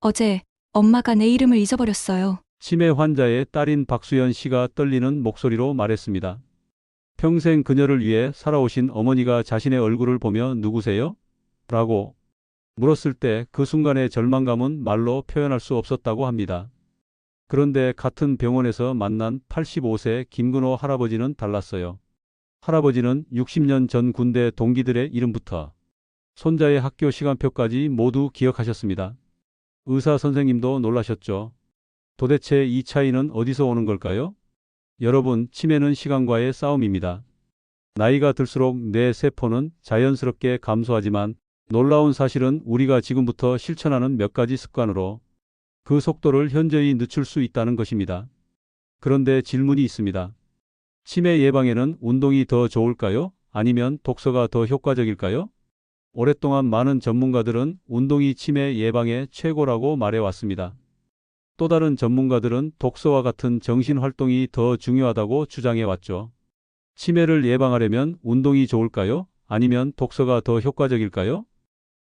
어제 엄마가 내 이름을 잊어버렸어요. 치매 환자의 딸인 박수연 씨가 떨리는 목소리로 말했습니다. 평생 그녀를 위해 살아오신 어머니가 자신의 얼굴을 보며 누구세요? 라고 물었을 때 그 순간의 절망감은 말로 표현할 수 없었다고 합니다. 그런데 같은 병원에서 만난 85세 김근호 할아버지는 달랐어요. 할아버지는 60년 전 군대 동기들의 이름부터 손자의 학교 시간표까지 모두 기억하셨습니다. 의사 선생님도 놀라셨죠. 도대체 이 차이는 어디서 오는 걸까요? 여러분, 치매는 시간과의 싸움입니다. 나이가 들수록 뇌 세포는 자연스럽게 감소하지만 놀라운 사실은 우리가 지금부터 실천하는 몇 가지 습관으로 그 속도를 현저히 늦출 수 있다는 것입니다. 그런데 질문이 있습니다. 치매 예방에는 운동이 더 좋을까요? 아니면 독서가 더 효과적일까요? 오랫동안 많은 전문가들은 운동이 치매 예방에 최고라고 말해왔습니다. 또 다른 전문가들은 독서와 같은 정신활동이 더 중요하다고 주장해왔죠. 치매를 예방하려면 운동이 좋을까요? 아니면 독서가 더 효과적일까요?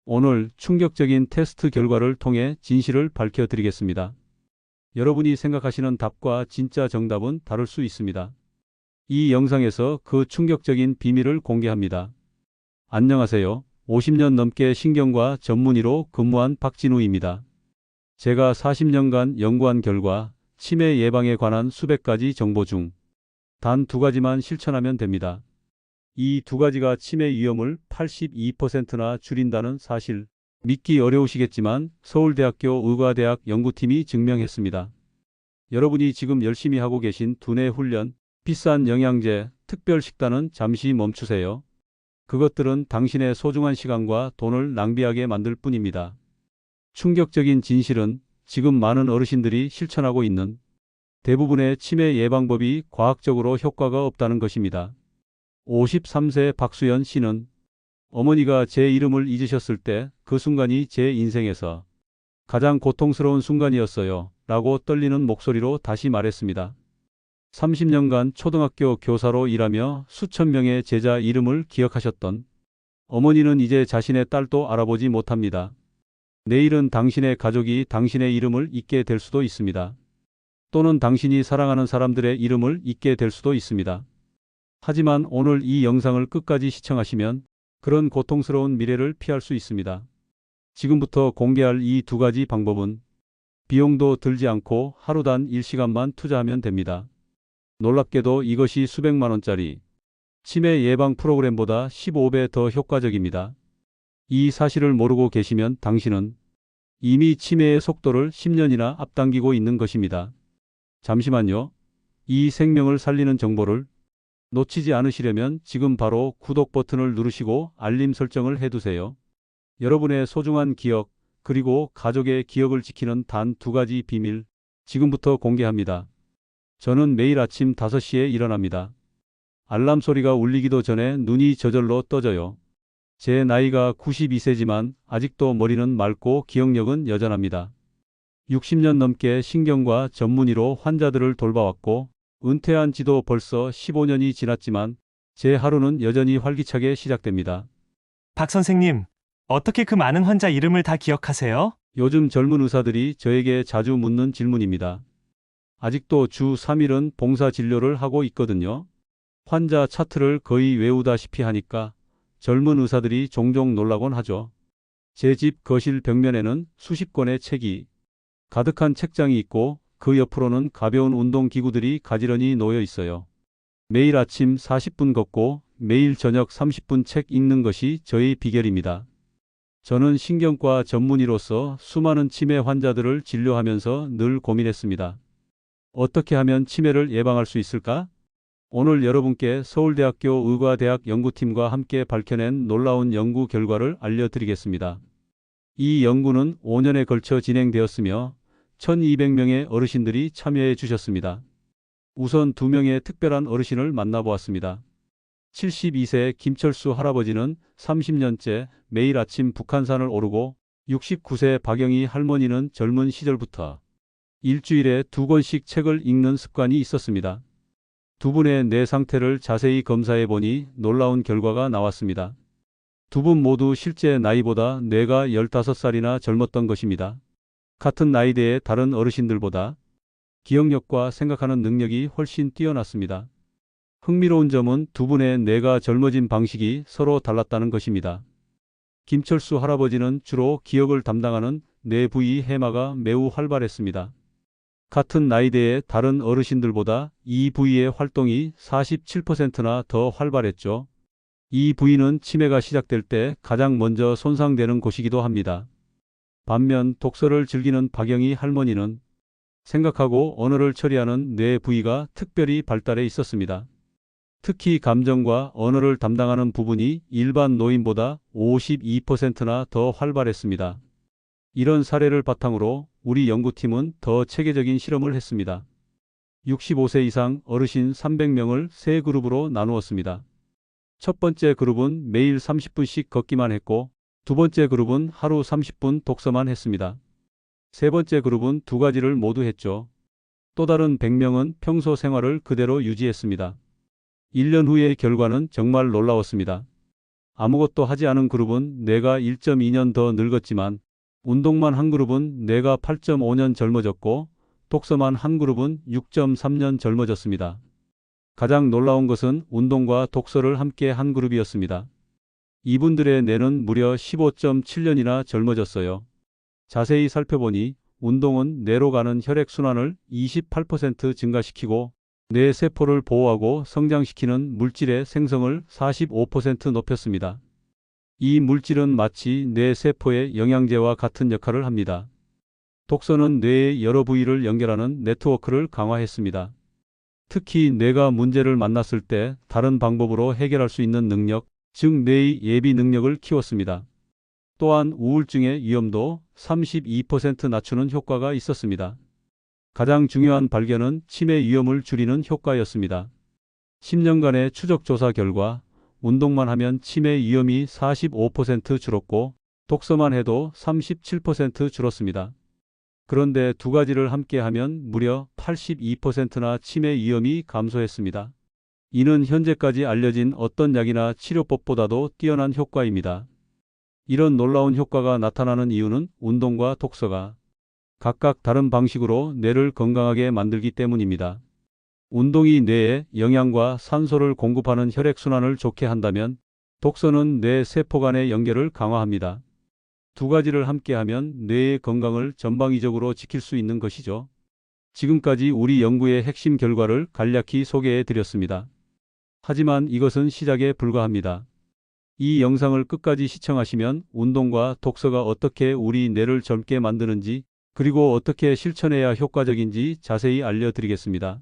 오늘 충격적인 테스트 결과를 통해 진실을 밝혀드리겠습니다. 여러분이 생각하시는 답과 진짜 정답은 다를 수 있습니다. 이 영상에서 그 충격적인 비밀을 공개합니다. 안녕하세요. 50년 넘게 신경과 전문의로 근무한 박진우입니다. 제가 40년간 연구한 결과 치매 예방에 관한 수백 가지 정보 중 단 두 가지만 실천하면 됩니다. 이 두 가지가 치매 위험을 82%나 줄인다는 사실, 믿기 어려우시겠지만 서울대학교 의과대학 연구팀이 증명했습니다. 여러분이 지금 열심히 하고 계신 두뇌 훈련, 비싼 영양제, 특별 식단은 잠시 멈추세요. 그것들은 당신의 소중한 시간과 돈을 낭비하게 만들 뿐입니다. 충격적인 진실은 지금 많은 어르신들이 실천하고 있는 대부분의 치매 예방법이 과학적으로 효과가 없다는 것입니다. 53세 박수연 씨는 어머니가 제 이름을 잊으셨을 때 그 순간이 제 인생에서 가장 고통스러운 순간이었어요. 라고 떨리는 목소리로 다시 말했습니다. 30년간 초등학교 교사로 일하며 수천 명의 제자 이름을 기억하셨던 어머니는 이제 자신의 딸도 알아보지 못합니다. 내일은 당신의 가족이 당신의 이름을 잊게 될 수도 있습니다. 또는 당신이 사랑하는 사람들의 이름을 잊게 될 수도 있습니다. 하지만 오늘 이 영상을 끝까지 시청하시면 그런 고통스러운 미래를 피할 수 있습니다. 지금부터 공개할 이 두 가지 방법은 비용도 들지 않고 하루 단 1시간만 투자하면 됩니다. 놀랍게도 이것이 수백만 원짜리 치매 예방 프로그램보다 15배 더 효과적입니다. 이 사실을 모르고 계시면 당신은 이미 치매의 속도를 10년이나 앞당기고 있는 것입니다. 잠시만요. 이 생명을 살리는 정보를 놓치지 않으시려면 지금 바로 구독 버튼을 누르시고 알림 설정을 해두세요. 여러분의 소중한 기억, 그리고 가족의 기억을 지키는 단 두 가지 비밀, 지금부터 공개합니다. 저는 매일 아침 5시에 일어납니다. 알람 소리가 울리기도 전에 눈이 저절로 떠져요. 제 나이가 92세지만 아직도 머리는 맑고 기억력은 여전합니다. 60년 넘게 신경과 전문의로 환자들을 돌봐왔고 은퇴한 지도 벌써 15년이 지났지만 제 하루는 여전히 활기차게 시작됩니다. 박 선생님, 어떻게 그 많은 환자 이름을 다 기억하세요? 요즘 젊은 의사들이 저에게 자주 묻는 질문입니다. 아직도 주 3일은 봉사 진료를 하고 있거든요. 환자 차트를 거의 외우다시피 하니까 젊은 의사들이 종종 놀라곤 하죠. 제 집 거실 벽면에는 수십 권의 책이 가득한 책장이 있고 그 옆으로는 가벼운 운동기구들이 가지런히 놓여 있어요. 매일 아침 40분 걷고 매일 저녁 30분 책 읽는 것이 저의 비결입니다. 저는 신경과 전문의로서 수많은 치매 환자들을 진료하면서 늘 고민했습니다. 어떻게 하면 치매를 예방할 수 있을까? 오늘 여러분께 서울대학교 의과대학 연구팀과 함께 밝혀낸 놀라운 연구 결과를 알려드리겠습니다. 이 연구는 5년에 걸쳐 진행되었으며 1200명의 어르신들이 참여해 주셨습니다. 우선 2명의 특별한 어르신을 만나보았습니다. 72세 김철수 할아버지는 30년째 매일 아침 북한산을 오르고 69세 박영희 할머니는 젊은 시절부터 일주일에 2권씩 책을 읽는 습관이 있었습니다. 두 분의 뇌 상태를 자세히 검사해 보니 놀라운 결과가 나왔습니다. 두 분 모두 실제 나이보다 뇌가 15살이나 젊었던 것입니다. 같은 나이대의 다른 어르신들보다 기억력과 생각하는 능력이 훨씬 뛰어났습니다. 흥미로운 점은 두 분의 뇌가 젊어진 방식이 서로 달랐다는 것입니다. 김철수 할아버지는 주로 기억을 담당하는 뇌 부위 해마가 매우 활발했습니다. 같은 나이대의 다른 어르신들보다 이 부위의 활동이 47%나 더 활발했죠. 이 부위는 치매가 시작될 때 가장 먼저 손상되는 곳이기도 합니다. 반면 독서를 즐기는 박영희 할머니는 생각하고 언어를 처리하는 뇌 부위가 특별히 발달해 있었습니다. 특히 감정과 언어를 담당하는 부분이 일반 노인보다 52%나 더 활발했습니다. 이런 사례를 바탕으로 우리 연구팀은 더 체계적인 실험을 했습니다. 65세 이상 어르신 300명을 세 그룹으로 나누었습니다. 첫 번째 그룹은 매일 30분씩 걷기만 했고, 두 번째 그룹은 하루 30분 독서만 했습니다. 세 번째 그룹은 두 가지를 모두 했죠. 또 다른 100명은 평소 생활을 그대로 유지했습니다. 1년 후의 결과는 정말 놀라웠습니다. 아무것도 하지 않은 그룹은 뇌가 1.2년 더 늙었지만, 운동만 한 그룹은 뇌가 8.5년 젊어졌고, 독서만 한 그룹은 6.3년 젊어졌습니다. 가장 놀라운 것은 운동과 독서를 함께 한 그룹이었습니다. 이분들의 뇌는 무려 15.7년이나 젊어졌어요. 자세히 살펴보니 운동은 뇌로 가는 혈액순환을 28% 증가시키고 뇌 세포를 보호하고 성장시키는 물질의 생성을 45% 높였습니다. 이 물질은 마치 뇌 세포의 영양제와 같은 역할을 합니다. 독서는 뇌의 여러 부위를 연결하는 네트워크를 강화했습니다. 특히 뇌가 문제를 만났을 때 다른 방법으로 해결할 수 있는 능력, 즉 뇌의 예비 능력을 키웠습니다. 또한 우울증의 위험도 32% 낮추는 효과가 있었습니다. 가장 중요한 발견은 치매 위험을 줄이는 효과였습니다. 10년간의 추적 조사 결과 운동만 하면 치매 위험이 45% 줄었고 독서만 해도 37% 줄었습니다. 그런데 두 가지를 함께 하면 무려 82%나 치매 위험이 감소했습니다. 이는 현재까지 알려진 어떤 약이나 치료법보다도 뛰어난 효과입니다. 이런 놀라운 효과가 나타나는 이유는 운동과 독서가 각각 다른 방식으로 뇌를 건강하게 만들기 때문입니다. 운동이 뇌에 영양과 산소를 공급하는 혈액순환을 좋게 한다면 독서는 뇌 세포 간의 연결을 강화합니다. 두 가지를 함께하면 뇌의 건강을 전방위적으로 지킬 수 있는 것이죠. 지금까지 우리 연구의 핵심 결과를 간략히 소개해 드렸습니다. 하지만 이것은 시작에 불과합니다. 이 영상을 끝까지 시청하시면 운동과 독서가 어떻게 우리 뇌를 젊게 만드는지 그리고 어떻게 실천해야 효과적인지 자세히 알려드리겠습니다.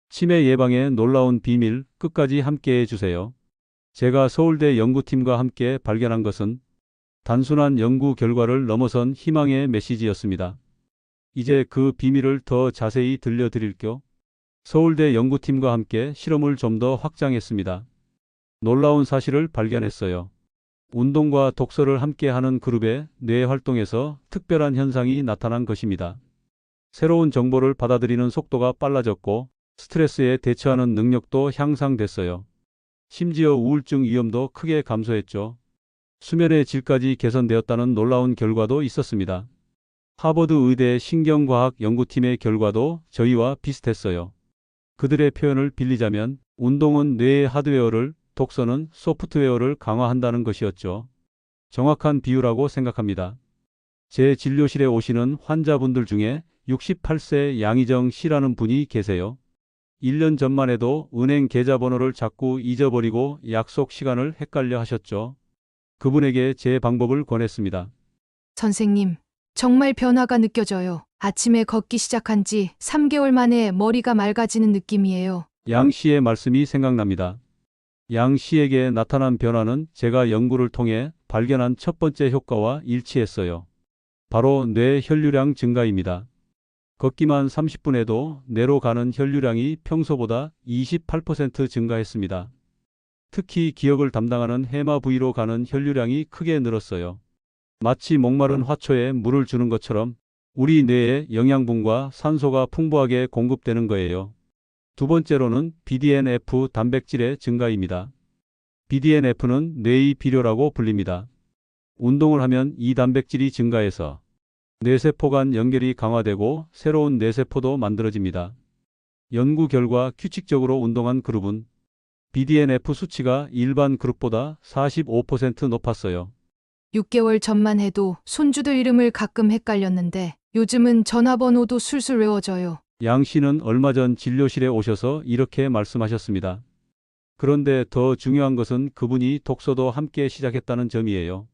치매 예방의 놀라운 비밀 끝까지 함께해 주세요. 제가 서울대 연구팀과 함께 발견한 것은 단순한 연구 결과를 넘어선 희망의 메시지였습니다. 이제 그 비밀을 더 자세히 들려드릴게요. 서울대 연구팀과 함께 실험을 좀 더 확장했습니다. 놀라운 사실을 발견했어요. 운동과 독서를 함께하는 그룹의 뇌 활동에서 특별한 현상이 나타난 것입니다. 새로운 정보를 받아들이는 속도가 빨라졌고 스트레스에 대처하는 능력도 향상됐어요. 심지어 우울증 위험도 크게 감소했죠. 수면의 질까지 개선되었다는 놀라운 결과도 있었습니다. 하버드 의대 신경과학 연구팀의 결과도 저희와 비슷했어요. 그들의 표현을 빌리자면 운동은 뇌의 하드웨어를, 독서는 소프트웨어를 강화한다는 것이었죠. 정확한 비유라고 생각합니다. 제 진료실에 오시는 환자분들 중에 68세 양희정 씨라는 분이 계세요. 1년 전만 해도 은행 계좌번호를 자꾸 잊어버리고 약속 시간을 헷갈려 하셨죠. 그분에게 제 방법을 권했습니다. 선생님, 정말 변화가 느껴져요. 아침에 걷기 시작한 지 3개월 만에 머리가 맑아지는 느낌이에요. 양 씨의 말씀이 생각납니다. 양 씨에게 나타난 변화는 제가 연구를 통해 발견한 첫 번째 효과와 일치했어요. 바로 뇌 혈류량 증가입니다. 걷기만 30분 해도 뇌로 가는 혈류량이 평소보다 28% 증가했습니다. 특히 기억을 담당하는 해마 부위로 가는 혈류량이 크게 늘었어요. 마치 목마른 화초에 물을 주는 것처럼 우리 뇌에 영양분과 산소가 풍부하게 공급되는 거예요. 두 번째로는 BDNF 단백질의 증가입니다. BDNF는 뇌의 비료라고 불립니다. 운동을 하면 이 단백질이 증가해서 뇌세포 간 연결이 강화되고 새로운 뇌세포도 만들어집니다. 연구 결과 규칙적으로 운동한 그룹은 BDNF 수치가 일반 그룹보다 45% 높았어요. 6개월 전만 해도 손주들 이름을 가끔 헷갈렸는데 요즘은 전화번호도 술술 외워져요. 양 씨는 얼마 전 진료실에 오셔서 이렇게 말씀하셨습니다. 그런데 더 중요한 것은 그분이 독서도 함께 시작했다는 점이에요.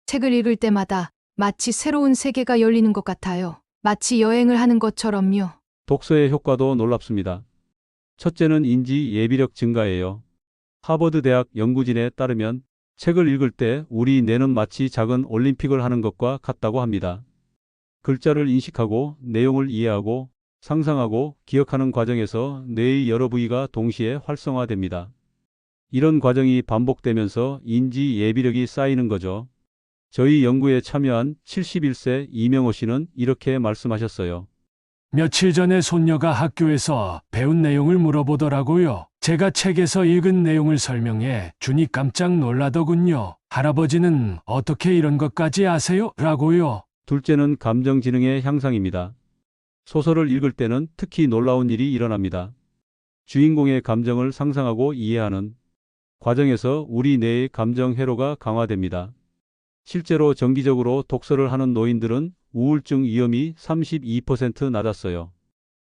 책을 읽을 때마다 마치 새로운 세계가 열리는 것 같아요. 마치 여행을 하는 것처럼요. 독서의 효과도 놀랍습니다. 첫째는 인지 예비력 증가예요. 하버드 대학 연구진에 따르면 책을 읽을 때 우리 뇌는 마치 작은 올림픽을 하는 것과 같다고 합니다. 글자를 인식하고 내용을 이해하고 상상하고 기억하는 과정에서 뇌의 여러 부위가 동시에 활성화됩니다. 이런 과정이 반복되면서 인지 예비력이 쌓이는 거죠. 저희 연구에 참여한 71세 이명호 씨는 이렇게 말씀하셨어요. 며칠 전에 손녀가 학교에서 배운 내용을 물어보더라고요. 제가 책에서 읽은 내용을 설명해 주니 깜짝 놀라더군요. 할아버지는 어떻게 이런 것까지 아세요? 라고요. 둘째는 감정지능의 향상입니다. 소설을 읽을 때는 특히 놀라운 일이 일어납니다. 주인공의 감정을 상상하고 이해하는 과정에서 우리 뇌의 감정 회로가 강화됩니다. 실제로 정기적으로 독서를 하는 노인들은 우울증 위험이 32% 낮았어요.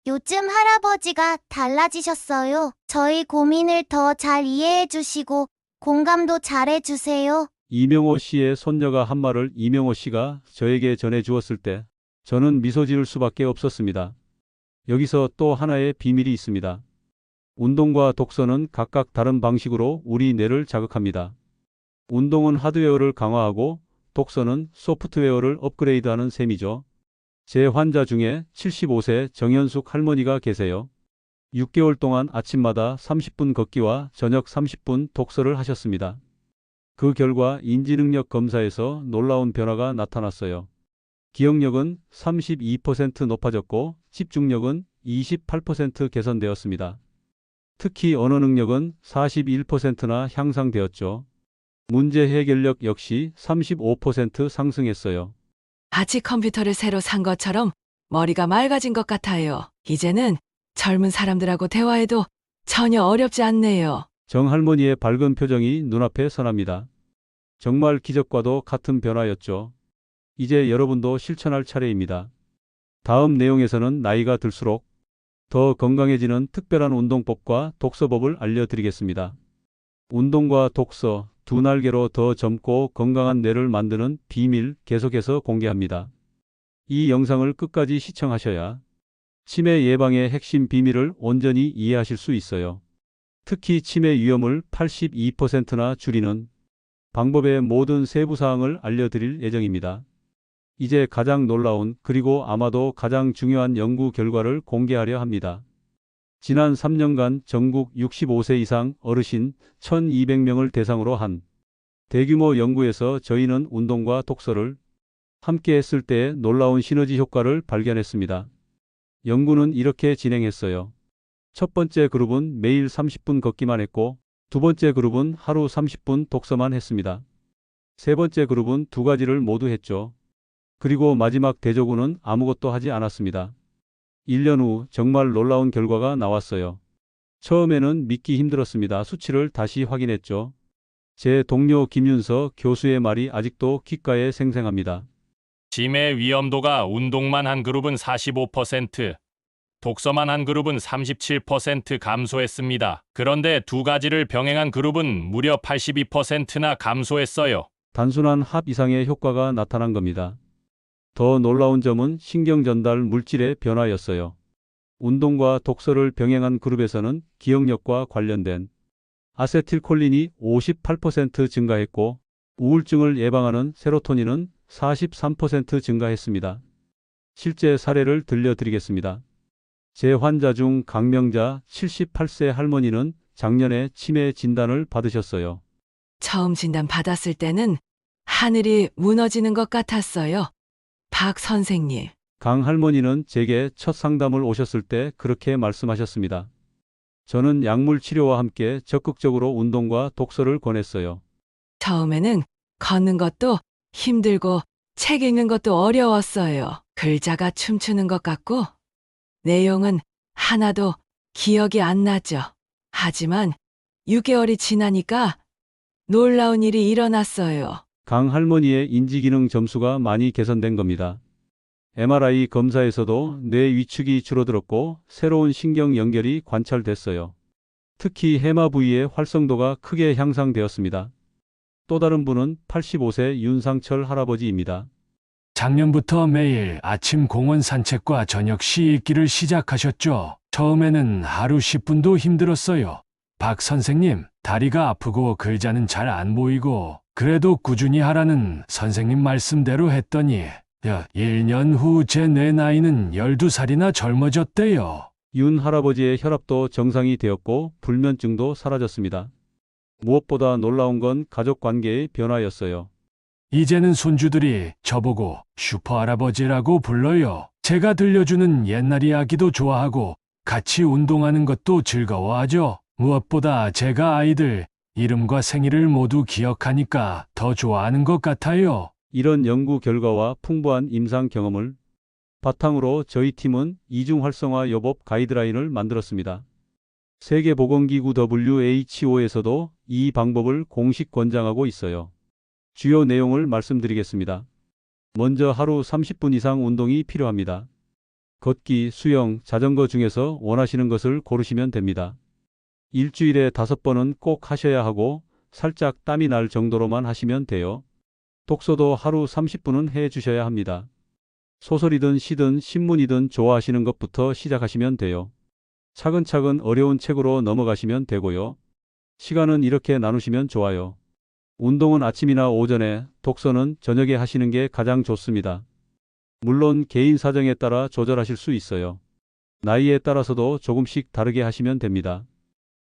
요즘 할아버지가 달라지셨어요. 저희 고민을 더 잘 이해해 주시고 공감도 잘해 주세요. 이명호 씨의 손녀가 한 말을 이명호 씨가 저에게 전해 주었을 때 저는 미소 지을 수밖에 없었습니다. 여기서 또 하나의 비밀이 있습니다. 운동과 독서는 각각 다른 방식으로 우리 뇌를 자극합니다. 운동은 하드웨어를 강화하고 독서는 소프트웨어를 업그레이드하는 셈이죠. 제 환자 중에 75세 정현숙 할머니가 계세요. 6개월 동안 아침마다 30분 걷기와 저녁 30분 독서를 하셨습니다. 그 결과 인지능력 검사에서 놀라운 변화가 나타났어요. 기억력은 32% 높아졌고 집중력은 28% 개선되었습니다. 특히 언어 능력은 41%나 향상되었죠. 문제 해결력 역시 35% 상승했어요. 아직 컴퓨터를 새로 산 것처럼 머리가 맑아진 것 같아요. 이제는 젊은 사람들하고 대화해도 전혀 어렵지 않네요. 정 할머니의 밝은 표정이 눈앞에 선합니다. 정말 기적과도 같은 변화였죠. 이제 여러분도 실천할 차례입니다. 다음 내용에서는 나이가 들수록 더 건강해지는 특별한 운동법과 독서법을 알려드리겠습니다. 운동과 독서, 두 날개로 더 젊고 건강한 뇌를 만드는 비밀 계속해서 공개합니다. 이 영상을 끝까지 시청하셔야 치매 예방의 핵심 비밀을 온전히 이해하실 수 있어요. 특히 치매 위험을 82%나 줄이는 방법의 모든 세부 사항을 알려드릴 예정입니다. 이제 가장 놀라운 그리고 아마도 가장 중요한 연구 결과를 공개하려 합니다. 지난 3년간 전국 65세 이상 어르신 1200명을 대상으로 한 대규모 연구에서 저희는 운동과 독서를 함께 했을 때 놀라운 시너지 효과를 발견했습니다. 연구는 이렇게 진행했어요. 첫 번째 그룹은 매일 30분 걷기만 했고 두 번째 그룹은 하루 30분 독서만 했습니다. 세 번째 그룹은 두 가지를 모두 했죠. 그리고 마지막 대조군은 아무것도 하지 않았습니다. 1년 후 정말 놀라운 결과가 나왔어요. 처음에는 믿기 힘들었습니다. 수치를 다시 확인했죠. 제 동료 김윤서 교수의 말이 아직도 귓가에 생생합니다. 치매 위험도가 운동만 한 그룹은 45%, 독서만 한 그룹은 37% 감소했습니다. 그런데 두 가지를 병행한 그룹은 무려 82%나 감소했어요. 단순한 합 이상의 효과가 나타난 겁니다. 더 놀라운 점은 신경 전달 물질의 변화였어요. 운동과 독서를 병행한 그룹에서는 기억력과 관련된 아세틸콜린이 58% 증가했고 우울증을 예방하는 세로토닌은 43% 증가했습니다. 실제 사례를 들려드리겠습니다. 제 환자 중 강명자 78세 할머니는 작년에 치매 진단을 받으셨어요. 처음 진단 받았을 때는 하늘이 무너지는 것 같았어요. 박 선생님. 강 할머니는 제게 첫 상담을 오셨을 때 그렇게 말씀하셨습니다. 저는 약물 치료와 함께 적극적으로 운동과 독서를 권했어요. 처음에는 걷는 것도 힘들고 책 읽는 것도 어려웠어요. 글자가 춤추는 것 같고 내용은 하나도 기억이 안 나죠. 하지만 6개월이 지나니까 놀라운 일이 일어났어요. 강 할머니의 인지기능 점수가 많이 개선된 겁니다. MRI 검사에서도 뇌 위축이 줄어들었고 새로운 신경 연결이 관찰됐어요. 특히 해마 부위의 활성도가 크게 향상되었습니다. 또 다른 분은 85세 윤상철 할아버지입니다. 작년부터 매일 아침 공원 산책과 저녁 시 읽기를 시작하셨죠. 처음에는 하루 10분도 힘들었어요. 박 선생님, 다리가 아프고 글자는 잘 안 보이고 그래도 꾸준히 하라는 선생님 말씀대로 했더니 1년 후 제 뇌 나이는 12살이나 젊어졌대요. 윤 할아버지의 혈압도 정상이 되었고 불면증도 사라졌습니다. 무엇보다 놀라운 건 가족 관계의 변화였어요. 이제는 손주들이 저보고 슈퍼 할아버지라고 불러요. 제가 들려주는 옛날 이야기도 좋아하고 같이 운동하는 것도 즐거워하죠. 무엇보다 제가 아이들 이름과 생일을 모두 기억하니까 더 좋아하는 것 같아요. 이런 연구 결과와 풍부한 임상 경험을 바탕으로 저희 팀은 이중 활성화 요법 가이드라인을 만들었습니다. 세계보건기구 WHO에서도 이 방법을 공식 권장하고 있어요. 주요 내용을 말씀드리겠습니다. 먼저 하루 30분 이상 운동이 필요합니다. 걷기, 수영, 자전거 중에서 원하시는 것을 고르시면 됩니다. 일주일에 5번은 꼭 하셔야 하고 살짝 땀이 날 정도로만 하시면 돼요. 독서도 하루 30분은 해 주셔야 합니다. 소설이든 시든 신문이든 좋아하시는 것부터 시작하시면 돼요. 차근차근 어려운 책으로 넘어가시면 되고요. 시간은 이렇게 나누시면 좋아요. 운동은 아침이나 오전에, 독서는 저녁에 하시는 게 가장 좋습니다. 물론 개인 사정에 따라 조절하실 수 있어요. 나이에 따라서도 조금씩 다르게 하시면 됩니다.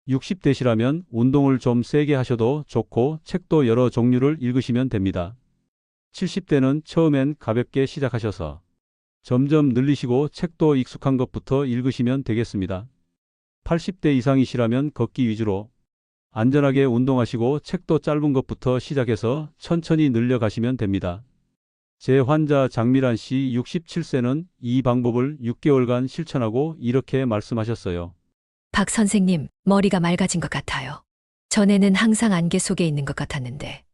60대시라면 운동을 좀 세게 하셔도 좋고 책도 여러 종류를 읽으시면 됩니다. 70대는 처음엔 가볍게 시작하셔서 점점 늘리시고 책도 익숙한 것부터 읽으시면 되겠습니다. 80대 이상이시라면 걷기 위주로 안전하게 운동하시고 책도 짧은 것부터 시작해서 천천히 늘려가시면 됩니다. 제 환자 장미란 씨 67세는 이 방법을 6개월간 실천하고 이렇게 말씀하셨어요. 박 선생님, 머리가 맑아진 것 같아요. 전에는 항상 안개 속에 있는 것 같았는데,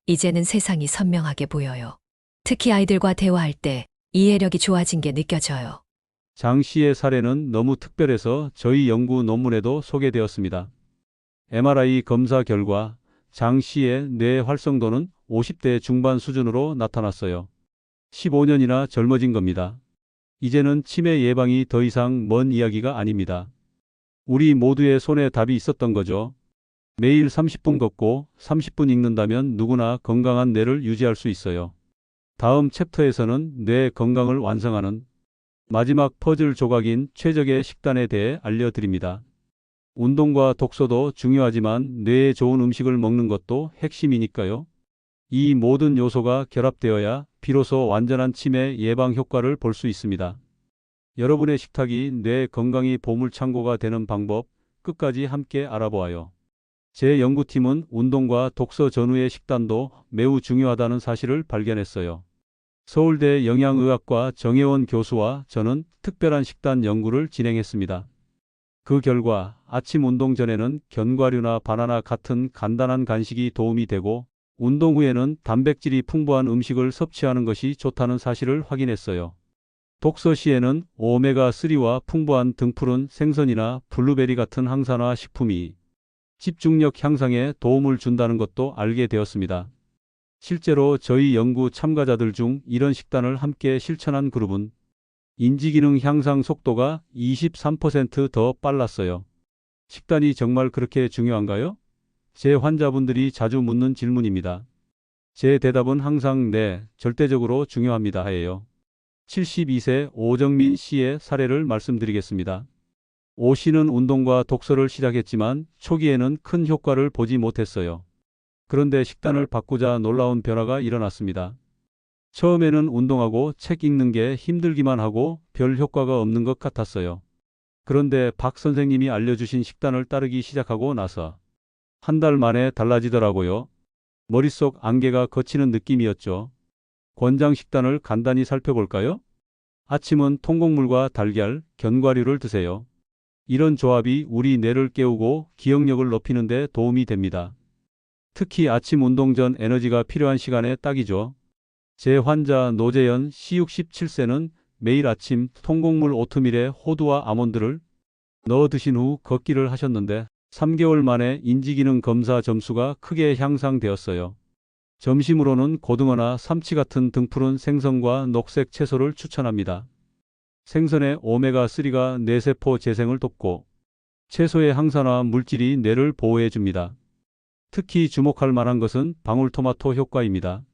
이제는 세상이 선명하게 보여요. 특히 아이들과 대화할 때 이해력이 좋아진 게 느껴져요. 장 씨의 사례는 너무 특별해서 저희 연구 논문에도 소개되었습니다. MRI 검사 결과 장 씨의 뇌 활성도는 50대 중반 수준으로 나타났어요. 15년이나 젊어진 겁니다. 이제는 치매 예방이 더 이상 먼 이야기가 아닙니다. 우리 모두의 손에 답이 있었던 거죠. 매일 30분 걷고 30분 읽는다면 누구나 건강한 뇌를 유지할 수 있어요. 다음 챕터에서는 뇌 건강을 완성하는 마지막 퍼즐 조각인 최적의 식단에 대해 알려드립니다. 운동과 독서도 중요하지만 뇌에 좋은 음식을 먹는 것도 핵심이니까요. 이 모든 요소가 결합되어야 비로소 완전한 치매 예방 효과를 볼 수 있습니다. 여러분의 식탁이 뇌 건강이 보물창고가 되는 방법 끝까지 함께 알아보아요. 제 연구팀은 운동과 독서 전후의 식단도 매우 중요하다는 사실을 발견했어요. 서울대 영양의학과 정혜원 교수와 저는 특별한 식단 연구를 진행했습니다. 그 결과 아침 운동 전에는 견과류나 바나나 같은 간단한 간식이 도움이 되고 운동 후에는 단백질이 풍부한 음식을 섭취하는 것이 좋다는 사실을 확인했어요. 독서 시에는 오메가3와 풍부한 등푸른 생선이나 블루베리 같은 항산화 식품이 집중력 향상에 도움을 준다는 것도 알게 되었습니다. 실제로 저희 연구 참가자들 중 이런 식단을 함께 실천한 그룹은 인지기능 향상 속도가 23% 더 빨랐어요. 식단이 정말 그렇게 중요한가요? 제 환자분들이 자주 묻는 질문입니다. 제 대답은 항상 네, 절대적으로 중요합니다 예요. 72세 오정민 씨의 사례를 말씀드리겠습니다. 오 씨는 운동과 독서를 시작했지만 초기에는 큰 효과를 보지 못했어요. 그런데 식단을 바꾸자 놀라운 변화가 일어났습니다. 처음에는 운동하고 책 읽는 게 힘들기만 하고 별 효과가 없는 것 같았어요. 그런데 박 선생님이 알려주신 식단을 따르기 시작하고 나서 한 달 만에 달라지더라고요. 머릿속 안개가 걷히는 느낌이었죠. 권장 식단을 간단히 살펴볼까요? 아침은 통곡물과 달걀, 견과류를 드세요. 이런 조합이 우리 뇌를 깨우고 기억력을 높이는 데 도움이 됩니다. 특히 아침 운동 전 에너지가 필요한 시간에 딱이죠. 제 환자 노재현 씨 67세는 매일 아침 통곡물 오트밀에 호두와 아몬드를 넣어 드신 후 걷기를 하셨는데 3개월 만에 인지기능 검사 점수가 크게 향상되었어요. 점심으로는 고등어나 삼치 같은 등푸른 생선과 녹색 채소를 추천합니다. 생선의 오메가3가 뇌세포 재생을 돕고 채소의 항산화 물질이 뇌를 보호해 줍니다. 특히 주목할 만한 것은 방울토마토 효과입니다.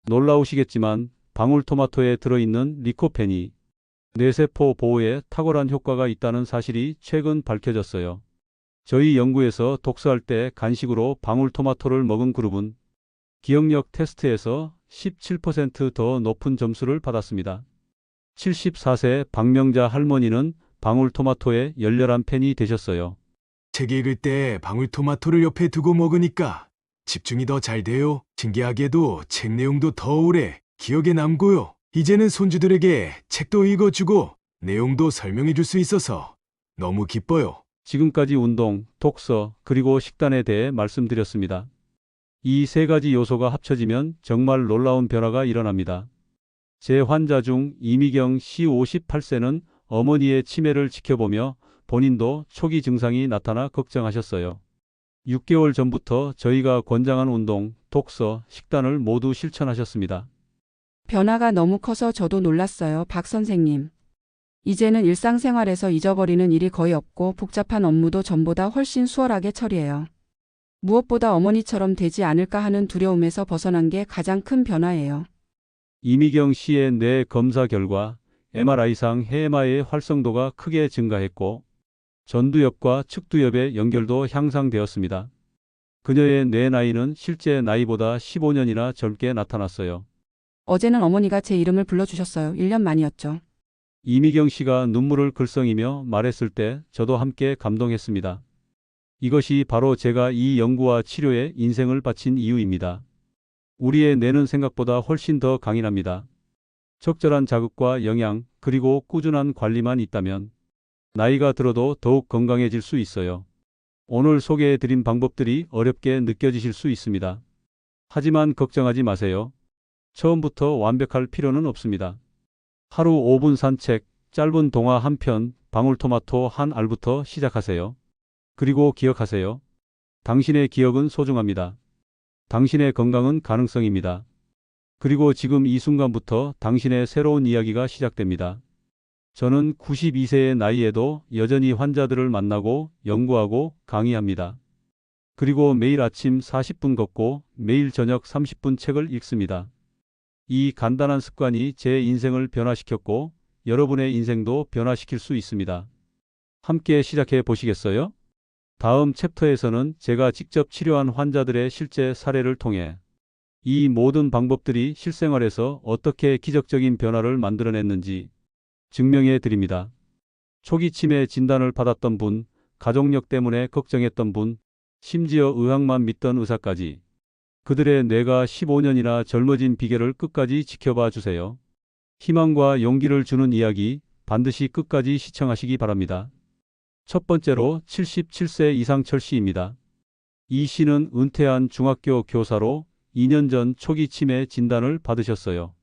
놀라우시겠지만 방울토마토에 들어있는 리코펜이 뇌세포 보호에 탁월한 효과가 있다는 사실이 최근 밝혀졌어요. 저희 연구에서 독서할 때 간식으로 방울토마토를 먹은 그룹은 기억력 테스트에서 17% 더 높은 점수를 받았습니다. 74세 박명자 할머니는 방울토마토의 열렬한 팬이 되셨어요. 책 읽을 때 방울토마토를 옆에 두고 먹으니까 집중이 더 잘 돼요. 신기하게도 책 내용도 더 오래 기억에 남고요. 이제는 손주들에게 책도 읽어주고 내용도 설명해 줄 수 있어서 너무 기뻐요. 지금까지 운동, 독서, 그리고 식단에 대해 말씀드렸습니다. 이 세 가지 요소가 합쳐지면 정말 놀라운 변화가 일어납니다. 제 환자 중 이미경 씨 58세는 어머니의 치매를 지켜보며 본인도 초기 증상이 나타나 걱정하셨어요. 6개월 전부터 저희가 권장한 운동, 독서, 식단을 모두 실천하셨습니다. 변화가 너무 커서 저도 놀랐어요, 박 선생님. 이제는 일상생활에서 잊어버리는 일이 거의 없고 복잡한 업무도 전보다 훨씬 수월하게 처리해요. 무엇보다 어머니처럼 되지 않을까 하는 두려움에서 벗어난 게 가장 큰 변화예요. 이미경 씨의 뇌 검사 결과 MRI상 해마의 활성도가 크게 증가했고 전두엽과 측두엽의 연결도 향상되었습니다. 그녀의 뇌 나이는 실제 나이보다 15년이나 젊게 나타났어요. 어제는 어머니가 제 이름을 불러주셨어요. 1년 만이었죠. 이미경 씨가 눈물을 글썽이며 말했을 때 저도 함께 감동했습니다. 이것이 바로 제가 이 연구와 치료에 인생을 바친 이유입니다. 우리의 뇌는 생각보다 훨씬 더 강인합니다. 적절한 자극과 영양, 그리고 꾸준한 관리만 있다면 나이가 들어도 더욱 건강해질 수 있어요. 오늘 소개해드린 방법들이 어렵게 느껴지실 수 있습니다. 하지만 걱정하지 마세요. 처음부터 완벽할 필요는 없습니다. 하루 5분 산책, 짧은 동화 한 편, 방울토마토 한 알부터 시작하세요. 그리고 기억하세요. 당신의 기억은 소중합니다. 당신의 건강은 가능성입니다. 그리고 지금 이 순간부터 당신의 새로운 이야기가 시작됩니다. 저는 92세의 나이에도 여전히 환자들을 만나고 연구하고 강의합니다. 그리고 매일 아침 40분 걷고 매일 저녁 30분 책을 읽습니다. 이 간단한 습관이 제 인생을 변화시켰고 여러분의 인생도 변화시킬 수 있습니다. 함께 시작해 보시겠어요? 다음 챕터에서는 제가 직접 치료한 환자들의 실제 사례를 통해 이 모든 방법들이 실생활에서 어떻게 기적적인 변화를 만들어냈는지 증명해 드립니다. 초기 치매 진단을 받았던 분, 가족력 때문에 걱정했던 분, 심지어 의학만 믿던 의사까지 그들의 뇌가 15년이나 젊어진 비결을 끝까지 지켜봐 주세요. 희망과 용기를 주는 이야기 반드시 끝까지 시청하시기 바랍니다. 첫 번째로 77세 이상철 씨입니다. 이 씨는 은퇴한 중학교 교사로 2년 전 초기 치매 진단을 받으셨어요.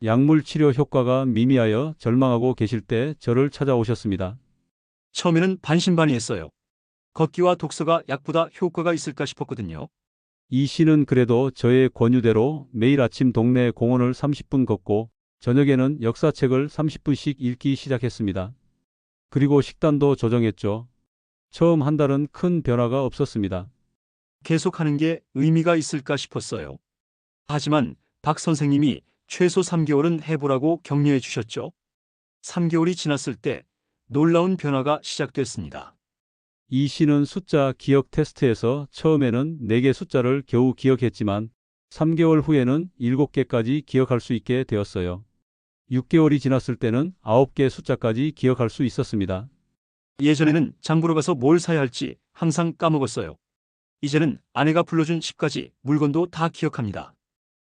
약물 치료 효과가 미미하여 절망하고 계실 때 저를 찾아오셨습니다. 처음에는 반신반의했어요. 걷기와 독서가 약보다 효과가 있을까 싶었거든요. 이 씨는 그래도 저의 권유대로 매일 아침 동네 공원을 30분 걷고 저녁에는 역사책을 30분씩 읽기 시작했습니다. 그리고 식단도 조정했죠. 처음 한 달은 큰 변화가 없었습니다. 계속하는 게 의미가 있을까 싶었어요. 하지만 박 선생님이 최소 3개월은 해보라고 격려해 주셨죠. 3개월이 지났을 때 놀라운 변화가 시작됐습니다. 이 씨는 숫자 기억 테스트에서 처음에는 4개 숫자를 겨우 기억했지만 3개월 후에는 7개까지 기억할 수 있게 되었어요. 6개월이 지났을 때는 9개 숫자까지 기억할 수 있었습니다. 예전에는 장 보러 가서 뭘 사야 할지 항상 까먹었어요. 이제는 아내가 불러준 10가지 물건도 다 기억합니다.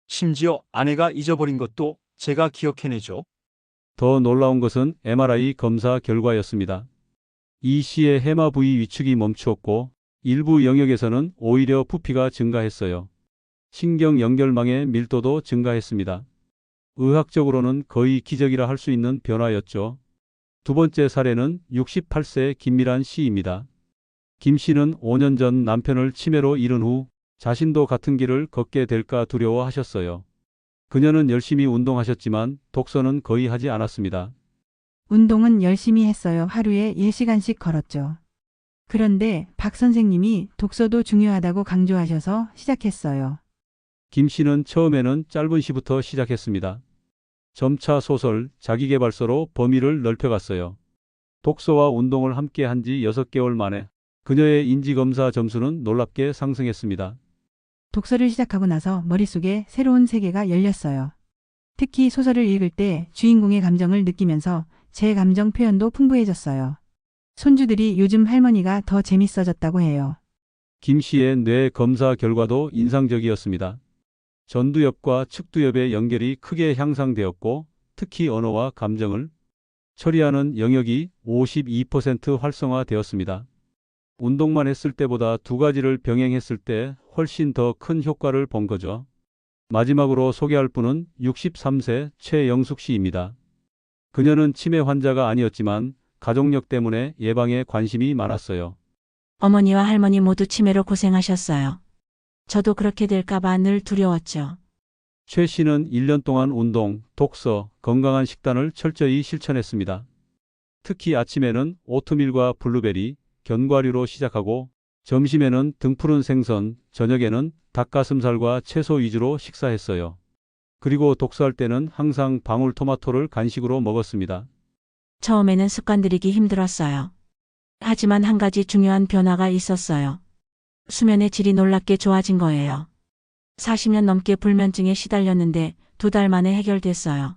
심지어 아내가 잊어버린 것도 제가 기억해내죠. 더 놀라운 것은 MRI 검사 결과였습니다. 이 시에 해마 부위 위축이 멈추었고 일부 영역에서는 오히려 부피가 증가했어요. 신경 연결망의 밀도도 증가했습니다. 의학적으로는 거의 기적이라 할 수 있는 변화였죠. 두 번째 사례는 68세 김미란 씨입니다. 김 씨는 5년 전 남편을 치매로 잃은 후 자신도 같은 길을 걷게 될까 두려워하셨어요. 그녀는 열심히 운동하셨지만 독서는 거의 하지 않았습니다. 운동은 열심히 했어요. 하루에 1시간씩 걸었죠. 그런데 박 선생님이 독서도 중요하다고 강조하셔서 시작했어요. 김 씨는 처음에는 짧은 시부터 시작했습니다. 점차 소설, 자기계발서로 범위를 넓혀갔어요. 독서와 운동을 함께 한 지 6개월 만에 그녀의 인지검사 점수는 놀랍게 상승했습니다. 독서를 시작하고 나서 머릿속에 새로운 세계가 열렸어요. 특히 소설을 읽을 때 주인공의 감정을 느끼면서 제 감정 표현도 풍부해졌어요. 손주들이 요즘 할머니가 더 재밌어졌다고 해요. 김 씨의 뇌 검사 결과도 인상적이었습니다. 전두엽과 측두엽의 연결이 크게 향상되었고 특히 언어와 감정을 처리하는 영역이 52% 활성화되었습니다. 운동만 했을 때보다 두 가지를 병행했을 때 훨씬 더 큰 효과를 본 거죠. 마지막으로 소개할 분은 63세 최영숙 씨입니다. 그녀는 치매 환자가 아니었지만 가족력 때문에 예방에 관심이 많았어요. 어머니와 할머니 모두 치매로 고생하셨어요. 저도 그렇게 될까봐 늘 두려웠죠. 최 씨는 1년 동안 운동, 독서, 건강한 식단을 철저히 실천했습니다. 특히 아침에는 오트밀과 블루베리, 견과류로 시작하고 점심에는 등푸른 생선, 저녁에는 닭가슴살과 채소 위주로 식사했어요. 그리고 독서할 때는 항상 방울토마토를 간식으로 먹었습니다. 처음에는 습관 들이기 힘들었어요. 하지만 한 가지 중요한 변화가 있었어요. 수면의 질이 놀랍게 좋아진 거예요. 40년 넘게 불면증에 시달렸는데 2달 만에 해결됐어요.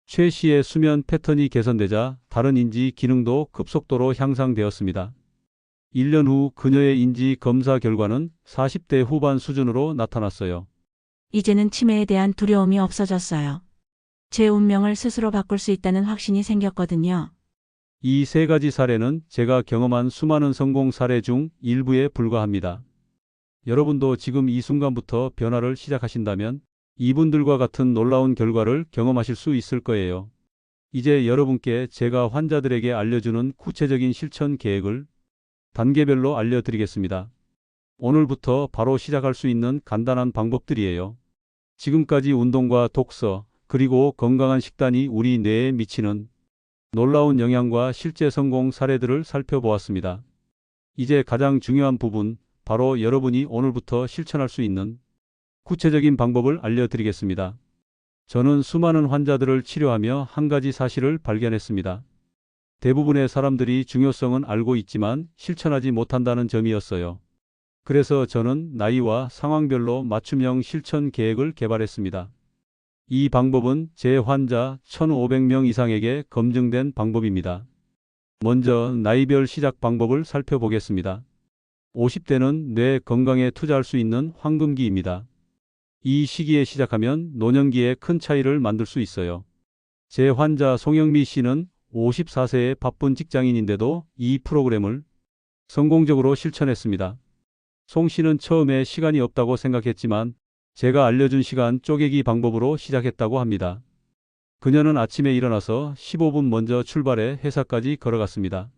최 씨의 수면 패턴이 개선되자 다른 인지 기능도 급속도로 향상되었습니다. 1년 후 그녀의 인지 검사 결과는 40대 후반 수준으로 나타났어요. 이제는 치매에 대한 두려움이 없어졌어요. 제 운명을 스스로 바꿀 수 있다는 확신이 생겼거든요. 이 세 가지 사례는 제가 경험한 수많은 성공 사례 중 일부에 불과합니다. 여러분도 지금 이 순간부터 변화를 시작하신다면 이분들과 같은 놀라운 결과를 경험하실 수 있을 거예요. 이제 여러분께 제가 환자들에게 알려주는 구체적인 실천 계획을 단계별로 알려드리겠습니다. 오늘부터 바로 시작할 수 있는 간단한 방법들이에요. 지금까지 운동과 독서, 그리고 건강한 식단이 우리 뇌에 미치는 놀라운 영향과 실제 성공 사례들을 살펴보았습니다. 이제 가장 중요한 부분, 바로 여러분이 오늘부터 실천할 수 있는 구체적인 방법을 알려드리겠습니다. 저는 수많은 환자들을 치료하며 한 가지 사실을 발견했습니다. 대부분의 사람들이 중요성은 알고 있지만 실천하지 못한다는 점이었어요. 그래서 저는 나이와 상황별로 맞춤형 실천 계획을 개발했습니다. 이 방법은 제 환자 1,500명 이상에게 검증된 방법입니다. 먼저 나이별 시작 방법을 살펴보겠습니다. 50대는 뇌 건강에 투자할 수 있는 황금기입니다. 이 시기에 시작하면 노년기에 큰 차이를 만들 수 있어요. 제 환자 송영미 씨는 54세의 바쁜 직장인인데도 이 프로그램을 성공적으로 실천했습니다. 송 씨는 처음에 시간이 없다고 생각했지만 제가 알려준 시간 쪼개기 방법으로 시작했다고 합니다. 그녀는 아침에 일어나서 15분 먼저 출발해 회사까지 걸어갔습니다.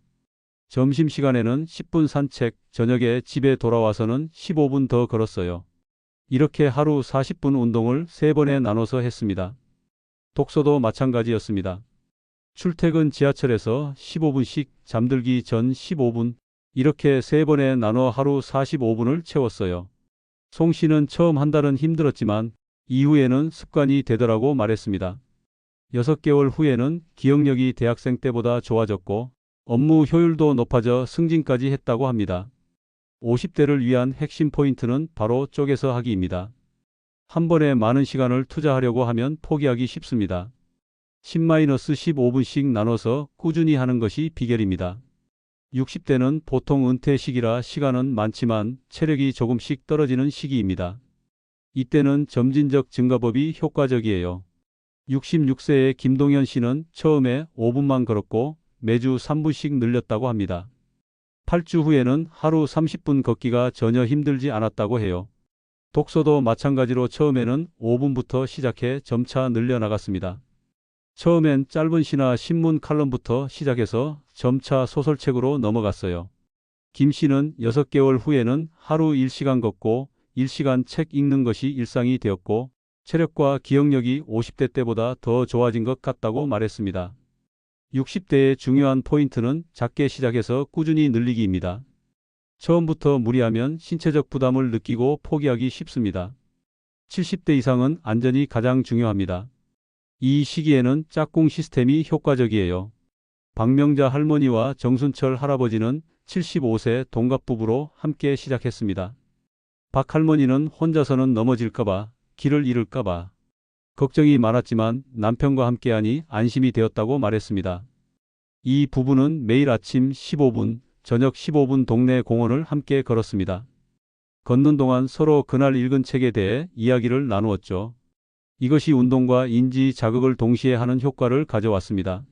점심시간에는 10분 산책, 저녁에 집에 돌아와서는 15분 더 걸었어요. 이렇게 하루 40분 운동을 3번에 나눠서 했습니다. 독서도 마찬가지였습니다. 출퇴근 지하철에서 15분씩, 잠들기 전 15분, 이렇게 3번에 나눠 하루 45분을 채웠어요. 송 씨는 처음 한 달은 힘들었지만 이후에는 습관이 되더라고 말했습니다. 6개월 후에는 기억력이 대학생 때보다 좋아졌고 업무 효율도 높아져 승진까지 했다고 합니다. 50대를 위한 핵심 포인트는 바로 쪼개서 하기입니다. 한 번에 많은 시간을 투자하려고 하면 포기하기 쉽습니다. 10-15분씩 나눠서 꾸준히 하는 것이 비결입니다. 60대는 보통 은퇴 시기라 시간은 많지만 체력이 조금씩 떨어지는 시기입니다. 이때는 점진적 증가법이 효과적이에요. 66세의 김동현 씨는 처음에 5분만 걸었고 매주 3분씩 늘렸다고 합니다. 8주 후에는 하루 30분 걷기가 전혀 힘들지 않았다고 해요. 독서도 마찬가지로 처음에는 5분부터 시작해 점차 늘려나갔습니다. 처음엔 짧은 시나 신문 칼럼부터 시작해서 점차 소설책으로 넘어갔어요. 김 씨는 6개월 후에는 하루 1시간 걷고 1시간 책 읽는 것이 일상이 되었고 체력과 기억력이 50대 때보다 더 좋아진 것 같다고 말했습니다. 60대의 중요한 포인트는 작게 시작해서 꾸준히 늘리기입니다. 처음부터 무리하면 신체적 부담을 느끼고 포기하기 쉽습니다. 70대 이상은 안전이 가장 중요합니다. 이 시기에는 짝꿍 시스템이 효과적이에요. 박명자 할머니와 정순철 할아버지는 75세 동갑 부부로 함께 시작했습니다. 박 할머니는 혼자서는 넘어질까봐, 길을 잃을까봐 걱정이 많았지만 남편과 함께하니 안심이 되었다고 말했습니다. 이 부부는 매일 아침 15분, 저녁 15분 동네 공원을 함께 걸었습니다. 걷는 동안 서로 그날 읽은 책에 대해 이야기를 나누었죠. 이것이 운동과 인지 자극을 동시에 하는 효과를 가져왔습니다.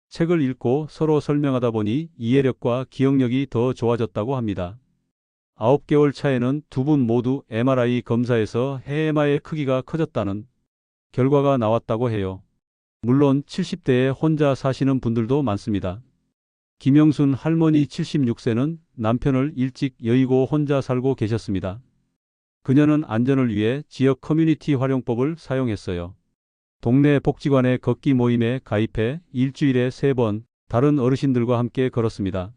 책을 읽고 서로 설명하다 보니 이해력과 기억력이 더 좋아졌다고 합니다. 9개월 차에는 두 분 모두 MRI 검사에서 해마의 크기가 커졌다는 결과가 나왔다고 해요. 물론 70대에 혼자 사시는 분들도 많습니다. 김영순 할머니 76세는 남편을 일찍 여의고 혼자 살고 계셨습니다. 그녀는 안전을 위해 지역 커뮤니티 활용법을 사용했어요. 동네 복지관의 걷기 모임에 가입해 일주일에 3번 다른 어르신들과 함께 걸었습니다.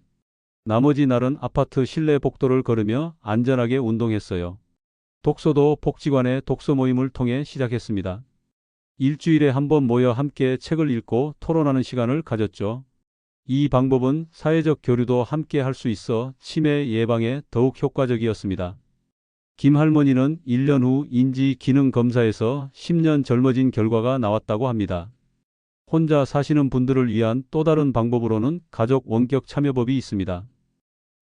나머지 날은 아파트 실내 복도를 걸으며 안전하게 운동했어요. 독서도 복지관의 독서 모임을 통해 시작했습니다. 일주일에 한 번 모여 함께 책을 읽고 토론하는 시간을 가졌죠. 이 방법은 사회적 교류도 함께 할 수 있어 치매 예방에 더욱 효과적이었습니다. 김 할머니는 1년 후 인지 기능 검사에서 10년 젊어진 결과가 나왔다고 합니다. 혼자 사시는 분들을 위한 또 다른 방법으로는 가족 원격 참여법이 있습니다.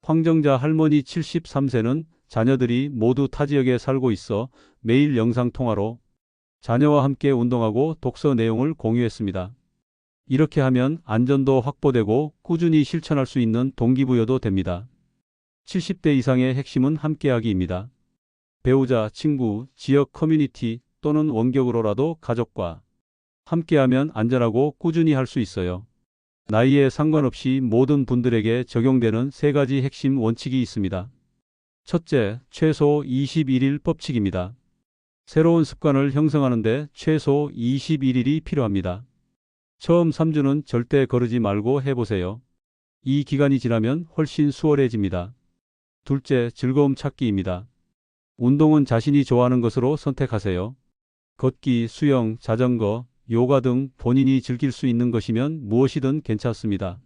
황정자 할머니 73세는 자녀들이 모두 타 지역에 살고 있어 매일 영상통화로 자녀와 함께 운동하고 독서 내용을 공유했습니다. 이렇게 하면 안전도 확보되고 꾸준히 실천할 수 있는 동기부여도 됩니다. 70대 이상의 핵심은 함께하기입니다. 배우자, 친구, 지역 커뮤니티 또는 원격으로라도 가족과 함께하면 안전하고 꾸준히 할 수 있어요. 나이에 상관없이 모든 분들에게 적용되는 3가지 핵심 원칙이 있습니다. 첫째, 최소 21일 법칙입니다. 새로운 습관을 형성하는데 최소 21일이 필요합니다. 처음 3주는 절대 거르지 말고 해보세요. 이 기간이 지나면 훨씬 수월해집니다. 둘째, 즐거움 찾기입니다. 운동은 자신이 좋아하는 것으로 선택하세요. 걷기, 수영, 자전거, 요가 등 본인이 즐길 수 있는 것이면 무엇이든 괜찮습니다.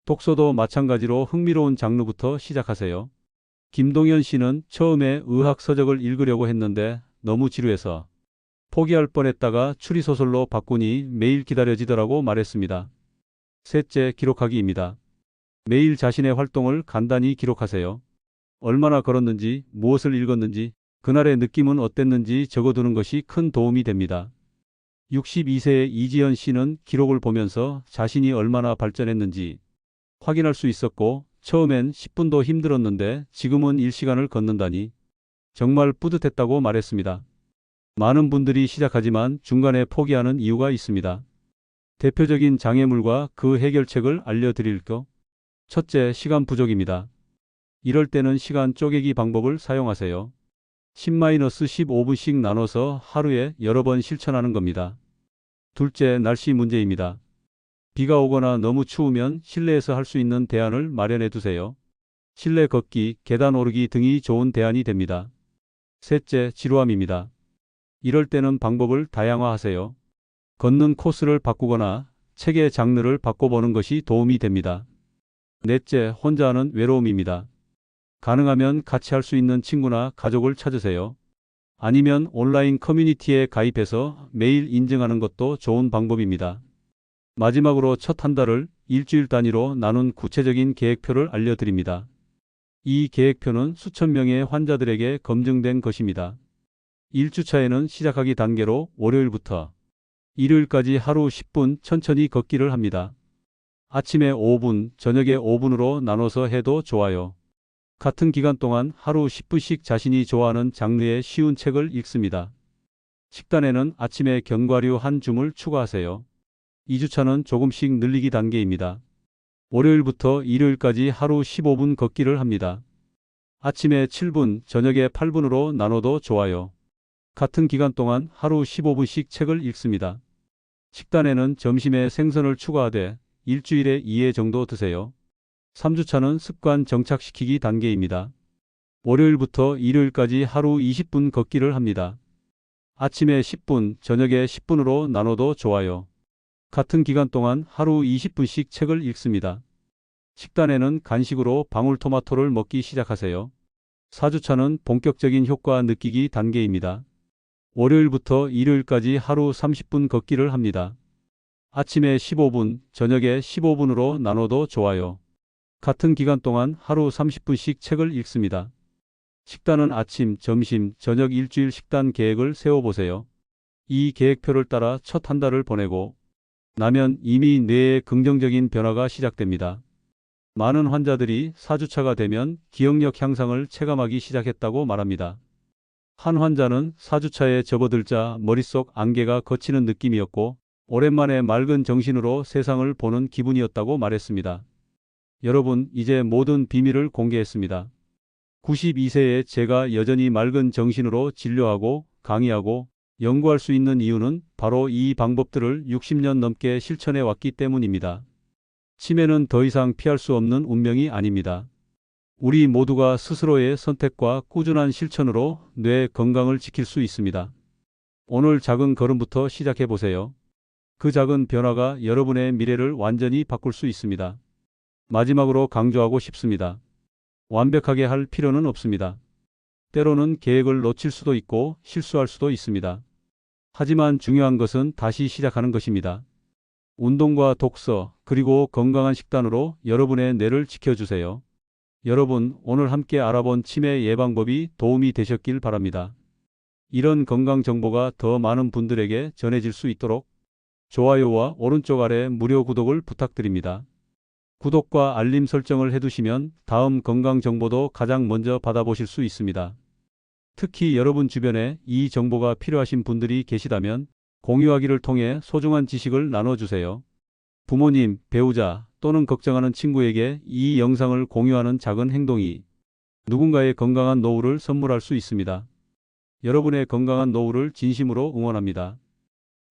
독서도 마찬가지로 흥미로운 장르부터 시작하세요. 김동현 씨는 처음에 의학 서적을 읽으려고 했는데 너무 지루해서 포기할 뻔했다가 추리소설로 바꾸니 매일 기다려지더라고 말했습니다. 셋째, 기록하기입니다. 매일 자신의 활동을 간단히 기록하세요. 얼마나 걸었는지, 무엇을 읽었는지, 그날의 느낌은 어땠는지 적어두는 것이 큰 도움이 됩니다. 62세의 이지연 씨는 기록을 보면서 자신이 얼마나 발전했는지 확인할 수 있었고 처음엔 10분도 힘들었는데 지금은 1시간을 걷는다니 정말 뿌듯했다고 말했습니다. 많은 분들이 시작하지만 중간에 포기하는 이유가 있습니다. 대표적인 장애물과 그 해결책을 알려드릴게요. 첫째, 시간 부족입니다. 이럴 때는 시간 쪼개기 방법을 사용하세요. 10-15분씩 나눠서 하루에 여러 번 실천하는 겁니다. 둘째, 날씨 문제입니다. 비가 오거나 너무 추우면 실내에서 할 수 있는 대안을 마련해 두세요. 실내 걷기, 계단 오르기 등이 좋은 대안이 됩니다. 셋째, 지루함입니다. 이럴 때는 방법을 다양화하세요. 걷는 코스를 바꾸거나 책의 장르를 바꿔보는 것이 도움이 됩니다. 넷째, 혼자 하는 외로움입니다. 가능하면 같이 할 수 있는 친구나 가족을 찾으세요. 아니면 온라인 커뮤니티에 가입해서 매일 인증하는 것도 좋은 방법입니다. 마지막으로 첫 한 달을 일주일 단위로 나눈 구체적인 계획표를 알려드립니다. 이 계획표는 수천 명의 환자들에게 검증된 것입니다. 1주차에는 시작하기 단계로 월요일부터 일요일까지 하루 10분 천천히 걷기를 합니다. 아침에 5분, 저녁에 5분으로 나눠서 해도 좋아요. 같은 기간 동안 하루 10분씩 자신이 좋아하는 장르의 쉬운 책을 읽습니다. 식단에는 아침에 견과류 한 줌을 추가하세요. 2주차는 조금씩 늘리기 단계입니다. 월요일부터 일요일까지 하루 15분 걷기를 합니다. 아침에 7분, 저녁에 8분으로 나눠도 좋아요. 같은 기간 동안 하루 15분씩 책을 읽습니다. 식단에는 점심에 생선을 추가하되 일주일에 2회 정도 드세요. 3주차는 습관 정착시키기 단계입니다. 월요일부터 일요일까지 하루 20분 걷기를 합니다. 아침에 10분, 저녁에 10분으로 나눠도 좋아요. 같은 기간 동안 하루 20분씩 책을 읽습니다. 식단에는 간식으로 방울토마토를 먹기 시작하세요. 4주차는 본격적인 효과 느끼기 단계입니다. 월요일부터 일요일까지 하루 30분 걷기를 합니다. 아침에 15분, 저녁에 15분으로 나눠도 좋아요. 같은 기간 동안 하루 30분씩 책을 읽습니다. 식단은 아침, 점심, 저녁 일주일 식단 계획을 세워보세요. 이 계획표를 따라 첫 한 달을 보내고 나면 이미 뇌에 긍정적인 변화가 시작됩니다. 많은 환자들이 4주차가 되면 기억력 향상을 체감하기 시작했다고 말합니다. 한 환자는 4주차에 접어들자 머릿속 안개가 걷히는 느낌이었고 오랜만에 맑은 정신으로 세상을 보는 기분이었다고 말했습니다. 여러분, 이제 모든 비밀을 공개했습니다. 92세의 제가 여전히 맑은 정신으로 진료하고 강의하고 연구할 수 있는 이유는 바로 이 방법들을 60년 넘게 실천해 왔기 때문입니다. 치매는 더 이상 피할 수 없는 운명이 아닙니다. 우리 모두가 스스로의 선택과 꾸준한 실천으로 뇌 건강을 지킬 수 있습니다. 오늘 작은 걸음부터 시작해 보세요. 그 작은 변화가 여러분의 미래를 완전히 바꿀 수 있습니다. 마지막으로 강조하고 싶습니다. 완벽하게 할 필요는 없습니다. 때로는 계획을 놓칠 수도 있고 실수할 수도 있습니다. 하지만 중요한 것은 다시 시작하는 것입니다. 운동과 독서, 그리고 건강한 식단으로 여러분의 뇌를 지켜주세요. 여러분, 오늘 함께 알아본 치매 예방법이 도움이 되셨길 바랍니다. 이런 건강 정보가 더 많은 분들에게 전해질 수 있도록 좋아요와 오른쪽 아래 무료 구독을 부탁드립니다. 구독과 알림 설정을 해두시면 다음 건강 정보도 가장 먼저 받아보실 수 있습니다. 특히 여러분 주변에 이 정보가 필요하신 분들이 계시다면 공유하기를 통해 소중한 지식을 나눠주세요. 부모님, 배우자 또는 걱정하는 친구에게 이 영상을 공유하는 작은 행동이 누군가의 건강한 노후를 선물할 수 있습니다. 여러분의 건강한 노후를 진심으로 응원합니다.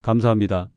감사합니다.